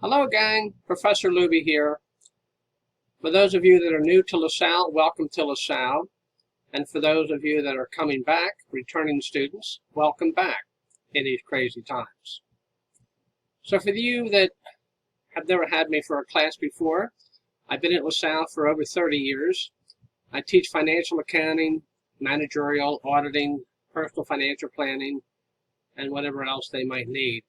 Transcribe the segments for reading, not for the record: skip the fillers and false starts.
Hello gang, Professor Leauby here. For those of you that are new to LaSalle, welcome to LaSalle. And for those of you that are coming back, returning students, welcome back in these crazy times. So for you that have never had me for a class before, I've been at LaSalle for over 30 years. I teach financial accounting, managerial, auditing, personal financial planning, and whatever else they might need.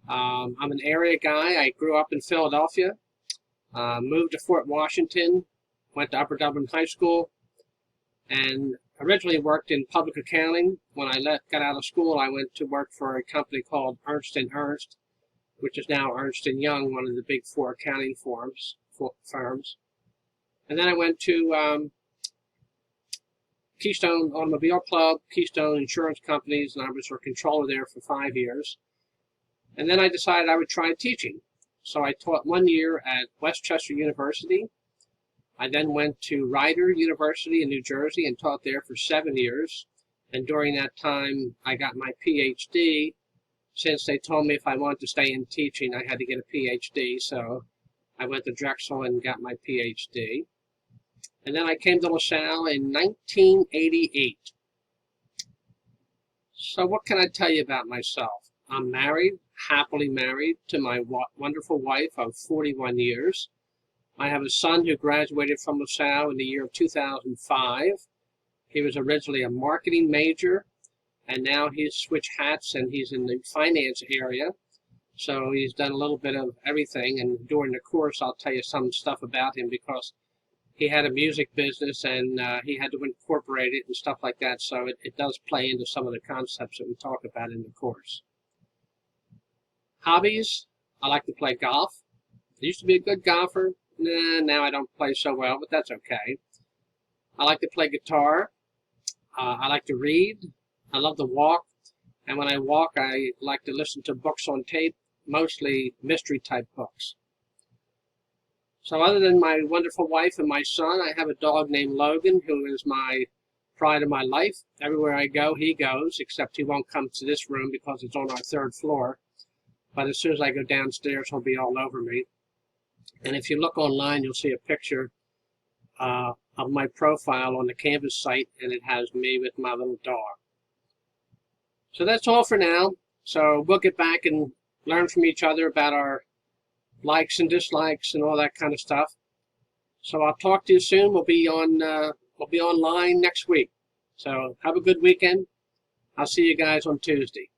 I'm an area guy. I grew up in Philadelphia, moved to Fort Washington, went to Upper Dublin High School, and originally worked in public accounting. When I got out of school, I went to work for a company called Ernst & Ernst, which is now Ernst & Young, one of the big four accounting firms. And then I went to Keystone Automobile Club, Keystone Insurance Companies, and I was a controller there for 5 years. And then I decided I would try teaching. So I taught 1 year at Westchester University. I then went to Rider University in New Jersey and taught there for 7 years. And during that time, I got my PhD. Since they told me if I wanted to stay in teaching, I had to get a PhD. So I went to Drexel and got my PhD. And then I came to LaSalle in 1988. So what can I tell you about myself? I'm married, happily married to my wonderful wife of 41 years. I have a son who graduated from LaSalle in the year of 2005. He was originally a marketing major, and now he's switched hats and he's in the finance area. So he's done a little bit of everything, and during the course I'll tell you some stuff about him because he had a music business and he had to incorporate it and stuff like that. So it does play into some of the concepts that we talk about in the course. Hobbies, I like to play golf. I used to be a good golfer. Now I don't play so well, but that's okay. I like to play guitar. I like to read. I love to walk. And when I walk, I like to listen to books on tape, mostly mystery type books. So other than my wonderful wife and my son, I have a dog named Logan, who is my pride of my life. Everywhere I go, he goes, except he won't come to this room because it's on our 3rd floor. But as soon as I go downstairs, he'll be all over me. And if you look online, you'll see a picture of my profile on the Canvas site, and it has me with my little dog. So that's all for now. So we'll get back and learn from each other about our likes and dislikes and all that kind of stuff. So I'll talk to you soon. We'll be online next week. So have a good weekend. I'll see you guys on Tuesday.